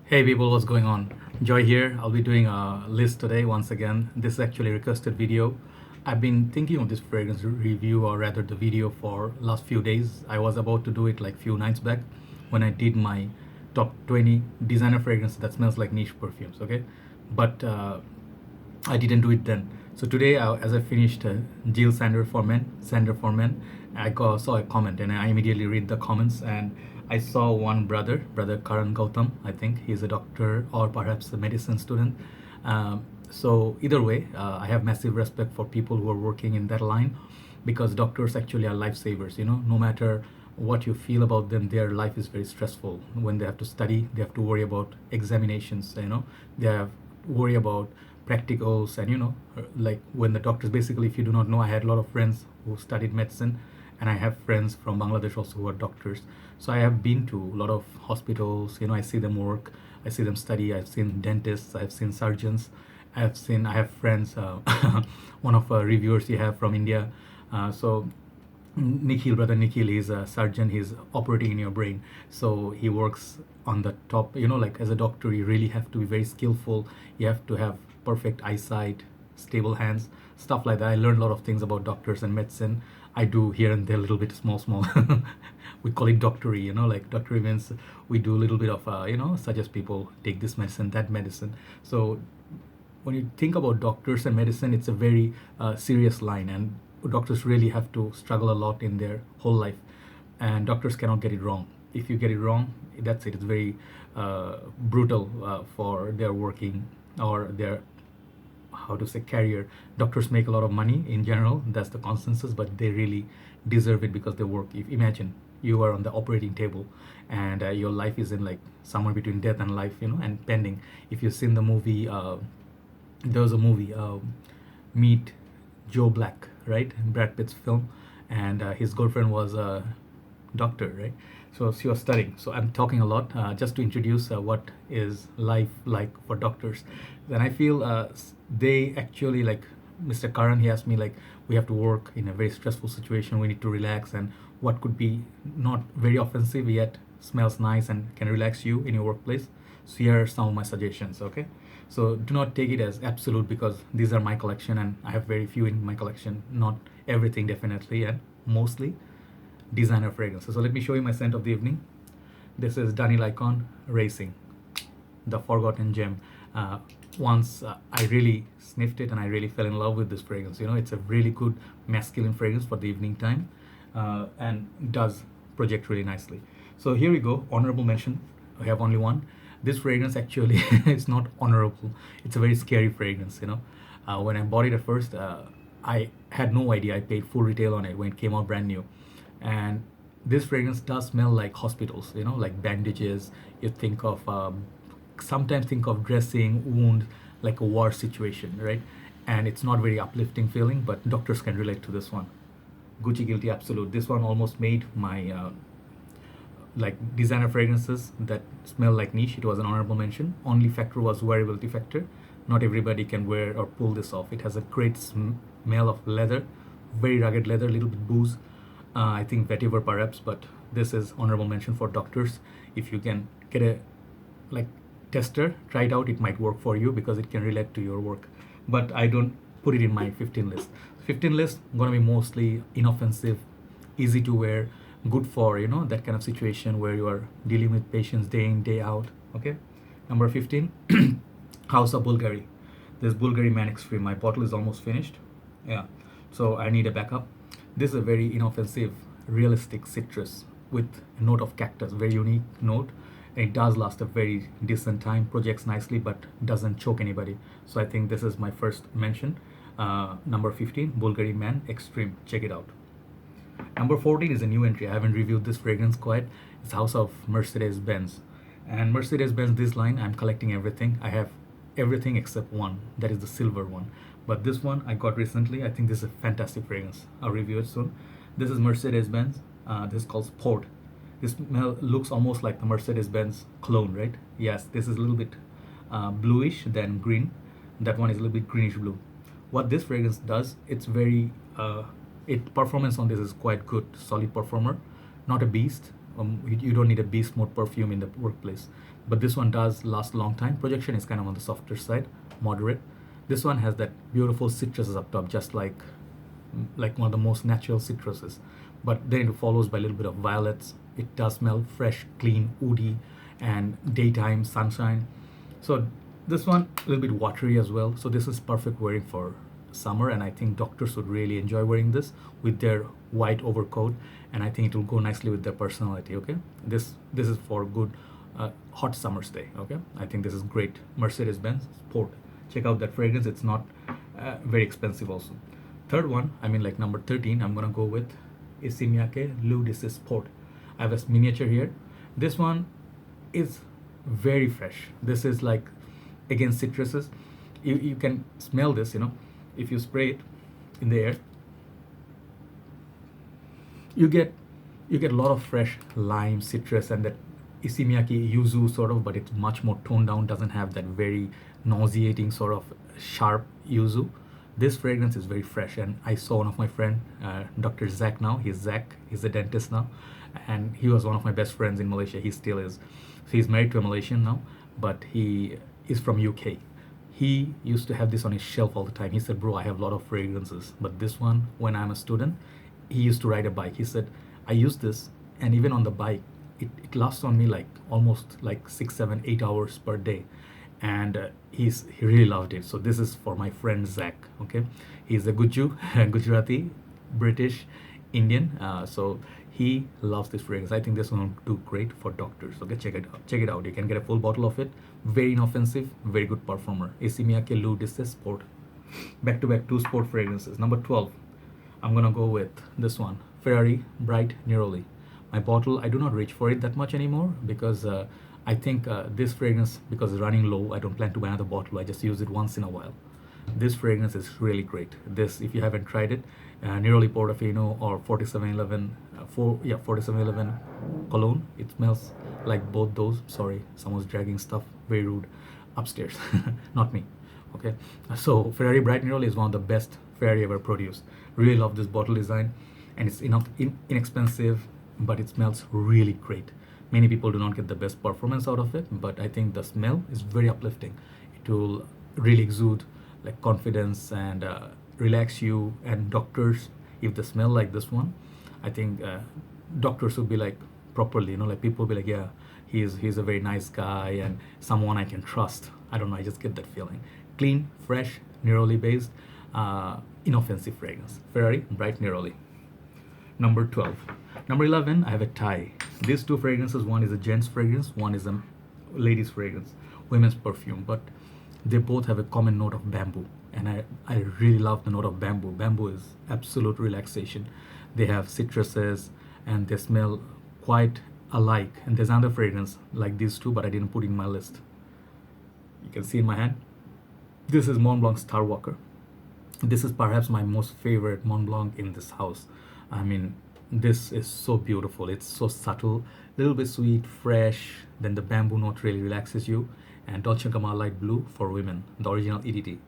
Hey people, what's going on? Joy here. I'll be doing a list today once again. This is actually a requested video. I've been thinking of this fragrance review, or rather the video, for last few days. I was about to do it like few nights back when I did my top 20 designer fragrances that smells like niche perfumes, okay? But I didn't do it then. So today, as I finished Jill Sander for Men, saw a comment and I immediately read the comments, and I saw one brother Karan Gautam. I think he's a doctor or perhaps a medicine student. So either way, I have massive respect for people who are working in that line, because doctors actually are lifesavers. No matter what you feel about them, their life is very stressful. When they have to study, they have to worry about examinations. They have worry about practicals, and like when the doctors, basically, if you do not know, I had a lot of friends who studied medicine, and I have friends from Bangladesh also who are doctors. So I have been to a lot of hospitals. I see them work, I see them study. I've seen dentists, I've seen surgeons, I have friends. One of reviewers you have from India. So brother Nikhil, is a surgeon. He's operating in your brain. So he works on the top. Like as a doctor, you really have to be very skillful. You have to have perfect eyesight, stable hands, stuff like that. I learned a lot of things about doctors and medicine. I do here and there a little bit small. We call it doctory. Like doctory means we do a little bit of suggest people take this medicine, that medicine. So when you think about doctors and medicine, it's a very serious line, and doctors really have to struggle a lot in their whole life, and doctors cannot get it wrong. If you get it wrong, that's it. It's very brutal for their working or their, how to say, career. Doctors make a lot of money in general, that's the consensus, but they really deserve it because they work. If imagine you are on the operating table, and your life is in like somewhere between death and life, and pending. If you've seen the movie, there was a movie, Meet Joe Black, right? Brad Pitt's film, and his girlfriend was a doctor, right? So she was studying. So I'm talking a lot just to introduce what is life like for doctors. Then I feel they actually, like Mr. Karan, he asked me, like, we have to work in a very stressful situation. We need to relax, and what could be not very offensive yet smells nice and can relax you in your workplace. So here are some of my suggestions, okay? So do not take it as absolute, because these are my collection and I have very few in my collection. Not everything, definitely, and mostly designer fragrances. So let me show you my scent of the evening. This is Daniel Icon Racing, the forgotten gem. Once I really sniffed it and I really fell in love with this fragrance. It's a really good masculine fragrance for the evening time, and does project really nicely. So here we go. Honorable mention. I have only one. This fragrance actually is not honorable. It's a very scary fragrance. When I bought it at first, I had no idea. I paid full retail on it when it came out brand new, and this fragrance does smell like hospitals. Like bandages. You think of sometimes think of dressing wound, like a war situation, right? And it's not very uplifting feeling, but doctors can relate to this one. Gucci Guilty Absolute. This one almost made my like designer fragrances that smell like niche. It was an honorable mention. Only factor was wearability factor. Not everybody can wear or pull this off. It has a great smell of leather, very rugged leather, a little bit booze. I think Vetiver perhaps, but this is honorable mention for doctors. If you can get a like tester, try it out. It might work for you because it can relate to your work. But I don't put it in my 15 list. 15 list gonna be mostly inoffensive, easy to wear, good for that kind of situation where you are dealing with patients day in day out. Okay, number 15, House of Bulgari. This Bvlgari Man Extreme. My bottle is almost finished. Yeah, so I need a backup. This is a very inoffensive, realistic citrus with a note of cactus, very unique note. And it does last a very decent time, projects nicely, but doesn't choke anybody. So I think this is my first mention. Number 15, Bvlgari Man Extreme. Check it out. Number 14 is a new entry. I haven't reviewed this fragrance quite. It's House of Mercedes-Benz. And Mercedes-Benz, this line, I'm collecting everything. I have everything except one. That is the silver one. But this one I got recently. I think this is a fantastic fragrance. I'll review it soon. This is Mercedes-Benz. This is called Sport. This smell looks almost like the Mercedes-Benz Cologne, right? Yes, this is a little bit bluish than green. That one is a little bit greenish blue. What this fragrance does, it's very performance on this is quite good, solid performer. Not a beast, You don't need a beast mode perfume in the workplace. But this one does last a long time. Projection is kind of on the softer side, moderate. This one has that beautiful citruses up top, just like one of the most natural citruses. But then it follows by a little bit of violets. It does smell fresh, clean, woody, and daytime sunshine. So this one a little bit watery as well. So this is perfect wearing for summer, and I think doctors would really enjoy wearing this with their white overcoat, and I think it will go nicely with their personality. Okay, this is for good hot summer's day. Okay, I think this is great. Mercedes-Benz Sport. Check out that fragrance. It's not very expensive also. Third one, I mean like number 13, I'm gonna go with Issey Miyake Leau Dissey Sport. I have a miniature here. This one is very fresh. This is like, again, citruses. You can smell this, you know, if you spray it in the air. You get a lot of fresh lime, citrus, and that Issey Miyake yuzu sort of, but it's much more toned down. Doesn't have that very nauseating sort of sharp yuzu. This fragrance is very fresh, and I saw one of my friend, Dr. Zach now. He's Zach. He's a dentist now, and he was one of my best friends in Malaysia. He still is. So he's married to a Malaysian now, but he is from UK. He used to have this on his shelf all the time. He said, "Bro, I have a lot of fragrances, but this one, when I'm a student," he used to ride a bike. He said, "I use this, and even on the bike, it lasts on me like almost like 6, 7, 8 hours per day." And he really loved it. So this is for my friend Zach. Okay, he's a Gujarati, British, Indian. So he loves this fragrance. I think this one will do great for doctors. Okay, check it out. You can get a full bottle of it. Very inoffensive, very good perfumer. Issey Miyake Leau Dissey Sport. Back to back 2 sport fragrances. Number 12, I'm gonna go with this one, Ferrari Bright Neroli. My bottle, I do not reach for it that much anymore because I think this fragrance, because it's running low, I don't plan to buy another bottle. I just use it once in a while. This fragrance is really great. This, if you haven't tried it, Neroli Portofino or 4711, 4711 Cologne. It smells like both those. Sorry, someone's dragging stuff. Very rude. Upstairs, not me. Okay, so Ferrari Bright Neroli is one of the best Ferrari ever produced. Really love this bottle design, and it's inexpensive, but it smells really great. Many people do not get the best performance out of it, but I think the smell is very uplifting. It will really exude like confidence and relax you. And doctors, if they smell like this one, I think doctors would be like properly, you know, like people will be like, yeah, he's a very nice guy and someone I can trust. I don't know, I just get that feeling. Clean, fresh, Neroli based, inoffensive fragrance. Ferrari Bright Neroli. Number 12. Number 11, I have a tie. These 2 fragrances, one is a gent's fragrance, one is a lady's fragrance, women's perfume, but they both have a common note of bamboo. And I really love the note of bamboo. Bamboo is absolute relaxation. They have citruses and they smell quite alike. And there's another fragrance like these 2, but I didn't put in my list. You can see in my hand. This is Mont Blanc Starwalker. This is perhaps my most favorite Mont Blanc in this house. I mean, this is so beautiful. It's so subtle, a little bit sweet, fresh. Then the bamboo note really relaxes you. And Dolce & Gabbana Light Blue for women, the original EDT.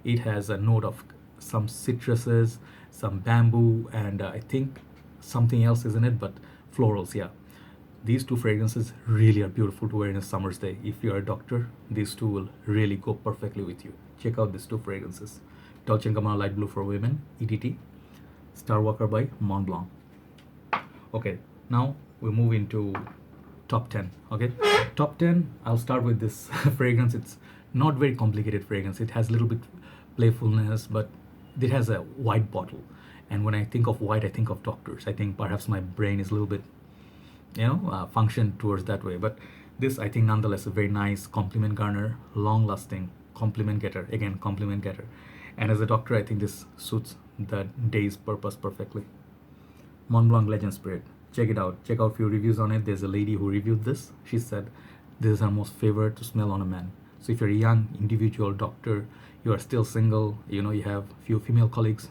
It has a note of some citruses, some bamboo, and I think something else is in it, but florals, yeah. These 2 fragrances really are beautiful to wear in a summer's day. If you're a doctor, these 2 will really go perfectly with you. Check out these 2 fragrances. Dolce & Gabbana Light Blue for women, EDT. Starwalker by Mont Blanc. Okay, now we move into top 10. Okay, top 10, I'll start with this fragrance. It's not very complicated fragrance. It has a little bit playfulness, but it has a white bottle. And when I think of white, I think of doctors. I think perhaps my brain is a little bit, function towards that way. But this, I think, nonetheless, a very nice compliment garner, long-lasting compliment getter. Again, compliment getter. And as a doctor, I think this suits the day's purpose perfectly. Mont Blanc Legend Spirit. Check it out. Check out a few reviews on it. There's a lady who reviewed this. She said this is her most favorite to smell on a man. So if you're a young individual doctor, you are still single, you have few female colleagues,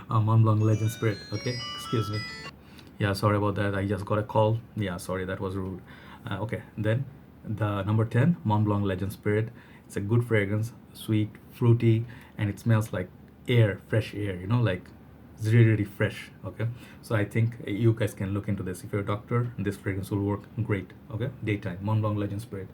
Mont Blanc Legend Spirit. Okay, excuse me. Yeah, sorry about that. I just got a call. Yeah, sorry, that was rude. Okay, then the number 10, Mont Blanc Legend Spirit. It's a good fragrance, sweet, fruity, and it smells like air, fresh air, like It's really, really fresh. Okay, so I think you guys can look into this. If you're a doctor, this fragrance will work great. Okay, daytime Mont Blanc Legend Spirit.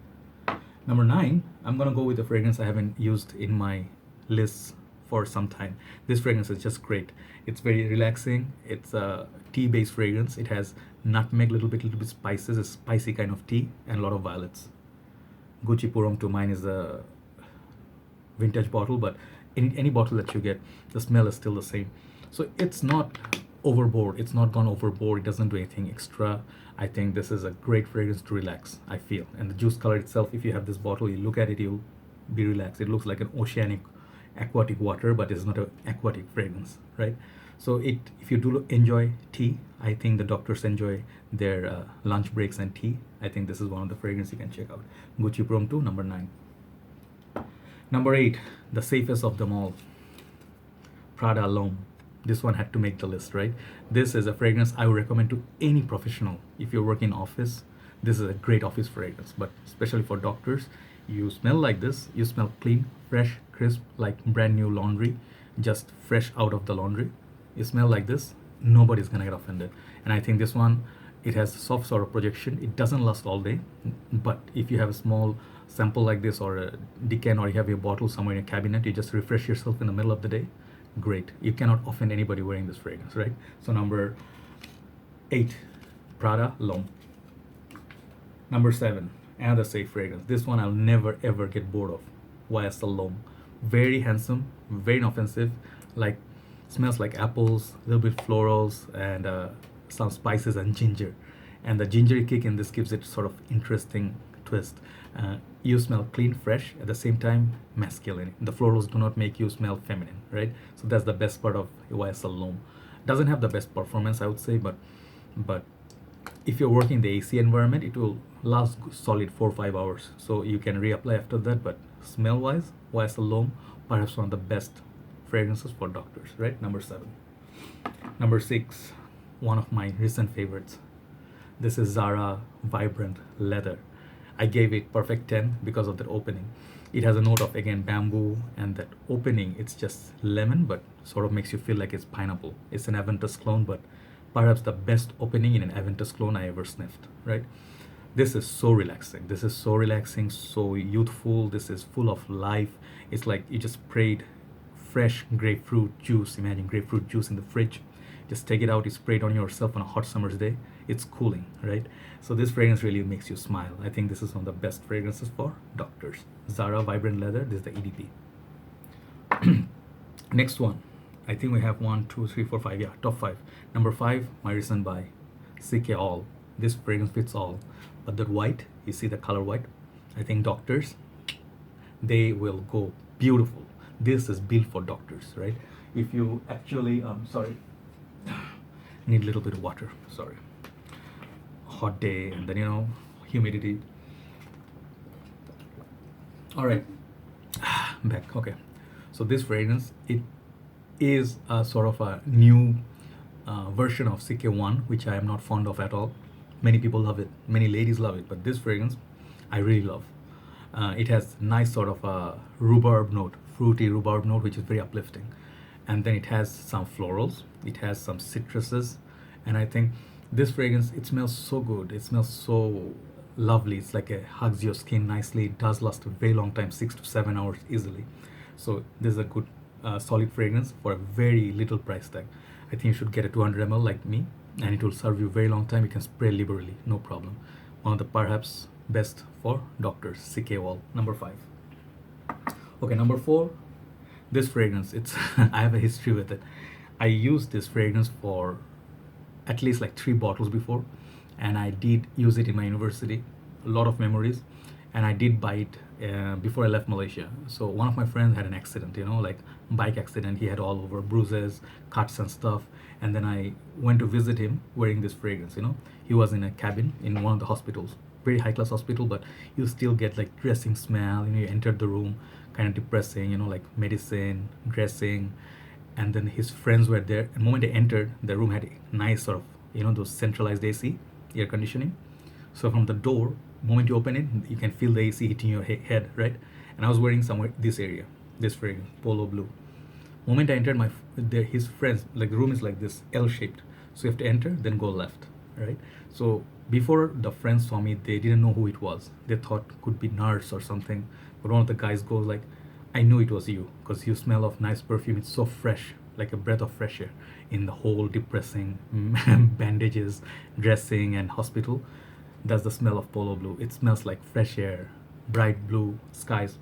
Number 9, I'm gonna go with a fragrance I haven't used in my lists for some time. This fragrance is just great. It's very relaxing. It's a tea-based fragrance. It has nutmeg, little bit spices, a spicy kind of tea, and a lot of violets. Gucci Purom to mine is a vintage bottle, but in any bottle that you get, the smell is still the same. So it's not overboard. It's not gone overboard. It doesn't do anything extra. I think this is a great fragrance to relax, I feel. And the juice color itself, if you have this bottle, you look at it, you'll be relaxed. It looks like an oceanic aquatic water, but it's not an aquatic fragrance, right? So if you do enjoy tea, I think the doctors enjoy their lunch breaks and tea. I think this is one of the fragrances you can check out. Gucci Prom 2, number 9. Number 8, the safest of them all, Prada L'homme. This one had to make the list, right? This is a fragrance I would recommend to any professional. If you're working in office, this is a great office fragrance, but especially for doctors, you smell like this. You smell clean, fresh, crisp, like brand new laundry, just fresh out of the laundry. You smell like this, nobody's gonna get offended. And I think this one, it has soft sort of projection. It doesn't last all day, but if you have a small sample like this or a decan, or you have your bottle somewhere in a cabinet, you just refresh yourself in the middle of the day. Great. You cannot offend anybody wearing this fragrance, right? So number 8, Prada L'homme. Number 7, another safe fragrance. This one I'll never ever get bored of. YSL L'homme. Very handsome, very inoffensive, like smells like apples, a little bit florals, and some spices and ginger. And the gingery kick in this gives it sort of interesting twist. You smell clean, fresh, at the same time masculine. The florals do not make you smell feminine, right? So that's the best part of YSL L'homme. Doesn't have the best performance, I would say, but if you're working in the AC environment, it will last solid 4 or 5 hours. So you can reapply after that, but smell-wise, YSL L'homme, perhaps one of the best fragrances for doctors, right? Number 7. Number 6, one of my recent favorites. This is Zara Vibrant Leather. I gave it perfect 10 because of that opening. It has a note of, again, bamboo, and that opening, it's just lemon, but sort of makes you feel like it's pineapple. It's an Aventus clone, but perhaps the best opening in an Aventus clone I ever sniffed, right? This is so relaxing. This is so relaxing, so youthful. This is full of life. It's like you just sprayed fresh grapefruit juice. Imagine grapefruit juice in the fridge. Just take it out, you spray it on yourself on a hot summer's day. It's cooling, right? So this fragrance really makes you smile. I think this is one of the best fragrances for doctors. Zara Vibrant Leather, this is the EDP. Next one, I think we have 1, 2, 3, 4, 5, yeah, top 5. Number 5, my recent buy, CK All. This fragrance fits all, but that white, you see the color white? I think doctors, they will go beautiful. This is built for doctors, right? If you actually, sorry, need a little bit of water, sorry. Hot day, and then, humidity. All right, back, okay. So this fragrance, it is a sort of a new version of CK1, which I am not fond of at all. Many people love it, many ladies love it, but this fragrance, I really love. It has nice sort of a rhubarb note, fruity rhubarb note, which is very uplifting. And then it has some florals, it has some citruses, and I think this fragrance, it smells so good. It smells so lovely. It's like it hugs your skin nicely. It does last a very long time, 6 to 7 hours easily. So this is a good solid fragrance for a very little price tag. I think you should get a 200 ml like me, and it will serve you a very long time. You can spray liberally, no problem. One of the perhaps best for doctors, CK All, number 5. Okay, number 4, this fragrance, it's I have a history with it. I used this fragrance for at least like 3 bottles before, and I did use it in my university, a lot of memories, and I did buy it before I left Malaysia. So one of my friends had an accident, like bike accident. He had all over bruises, cuts and stuff, and then I went to visit him wearing this fragrance. He was in a cabin in one of the hospitals, very high class hospital, but you still get like dressing smell. You entered the room, kind of depressing, like medicine, dressing. And then his friends were there. And the moment they entered, the room had a nice sort of, those centralized AC, air conditioning. So from the door, the moment you open it, you can feel the AC hitting your head, right? And I was wearing somewhere this area, this fragrance, Polo Blue. Moment I entered, his friends, like the room is like this L-shaped, so you have to enter then go left, right? So before the friends saw me, they didn't know who it was. They thought could be nurse or something, but one of the guys goes like, I knew it was you because you smell of nice perfume. It's so fresh, like a breath of fresh air in the whole depressing bandages, dressing and hospital. That's the smell of Polo Blue. It smells like fresh air, bright blue skies,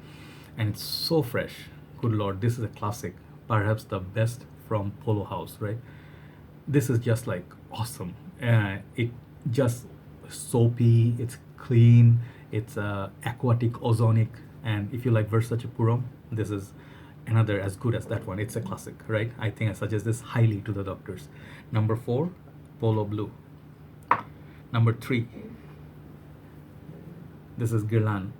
and it's so fresh. Good lord, this is a classic, perhaps the best from Polo House, right? This is just like awesome. It just soapy, it's clean, it's aquatic, ozonic, and if you like Versace Purum, this is another as good as that one. It's a classic, right? I think I suggest this highly to the doctors. Number 4, Polo Blue. Number 3, this is Guerlain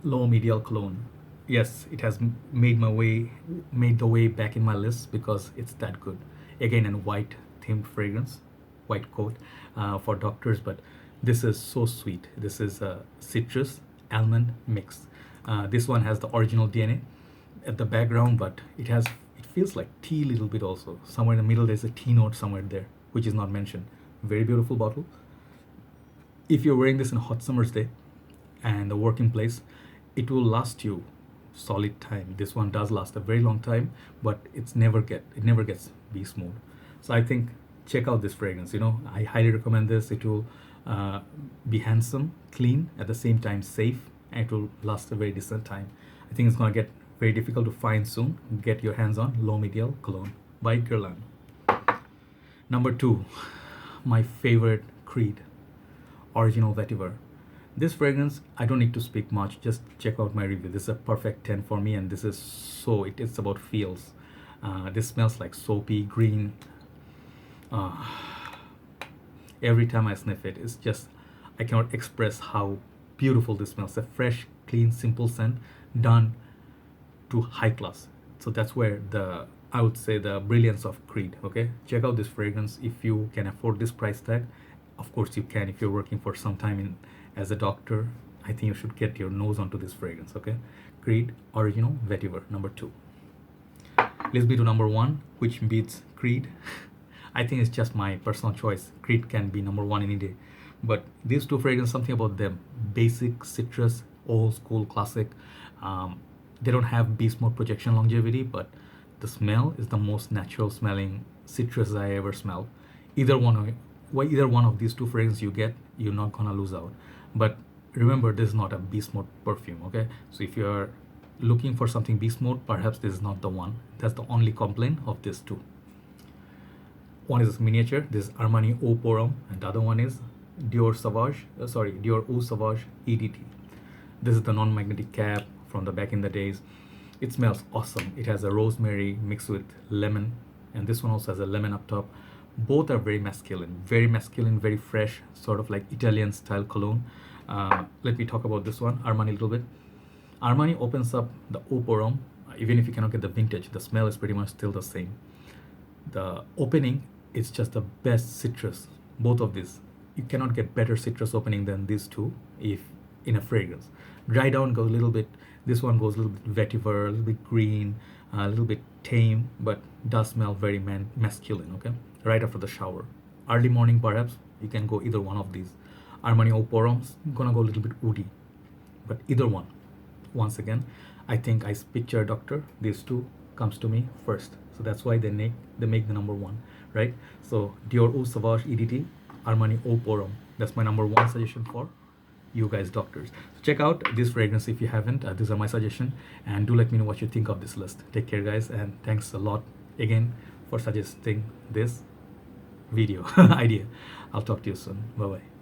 L'homme Ideal Cologne. Yes, it has made the way back in my list because it's that good. Again, a white themed fragrance, white coat for doctors, but this is so sweet. This is a citrus almond mix. This one has the original DNA at the background, but it feels like tea a little bit also. Somewhere in the middle there's a tea note somewhere there, which is not mentioned. Very beautiful bottle. If you're wearing this in a hot summer's day and a working place, it will last you solid time. This one does last a very long time, but it never gets be smooth. So I think check out this fragrance. I highly recommend this. It will be handsome, clean, at the same time safe, and it will last a very decent time. I think it's gonna get very difficult to find soon. Get your hands on L'homme Ideal Cologne by Guerlain. Number 2, my favorite Creed, Original Vetiver. This fragrance, I don't need to speak much, just check out my review. This is a perfect 10 for me, and this is it's about feels. This smells like soapy green. Every time I sniff it, it's just, I cannot express how beautiful this smells. A fresh, clean, simple scent done to high class. So that's where I would say the brilliance of Creed. Okay, check out this fragrance if you can afford this price tag. Of course you can. If you're working for some time as a doctor, I think you should get your nose onto this fragrance. Okay, Creed Original Vetiver, number 2. Let's be to number 1, which beats Creed. I think it's just my personal choice. Creed can be number 1 any day, but these two fragrances, something about them, basic citrus, old school, classic. They don't have beast mode projection longevity, but the smell is the most natural smelling citrus I ever smelled. Either one of these two fragrances you get, you're not gonna lose out. But remember, this is not a beast mode perfume. Okay, so if you're looking for something beast mode, perhaps this is not the one. That's the only complaint of these two. One is miniature, this is Armani Eau Pour Homme, and the other one is Dior Eau Sauvage EDT. This is the non-magnetic cap from the back in the days. It smells awesome. It has a rosemary mixed with lemon, and this one also has a lemon up top. Both are very masculine, very fresh, sort of like Italian style cologne. Let me talk about this one, Armani, a little bit. Armani opens up the Eau Pour Homme. Even if you cannot get the vintage, the smell is pretty much still the same. The opening is just the best citrus. Both of these, you cannot get better citrus opening than these two if in a fragrance. Dry down goes a little bit. This one goes a little bit vetiver, a little bit green, a little bit tame, but does smell very masculine. Okay, right after the shower, early morning perhaps you can go either one of these. Armani Eau Pour Homme's gonna go a little bit woody, but either one. Once again, I think I picture a doctor. These two comes to me first, so that's why they make the number 1, right? So Dior Eau Sauvage EDT, Armani Eau Pour Homme. That's my number 1 suggestion for you guys doctors. So check out this fragrance if you haven't. These are my suggestion, and do let me know what you think of this list. Take care guys, and thanks a lot again for suggesting this video idea. I'll talk to you soon. Bye bye.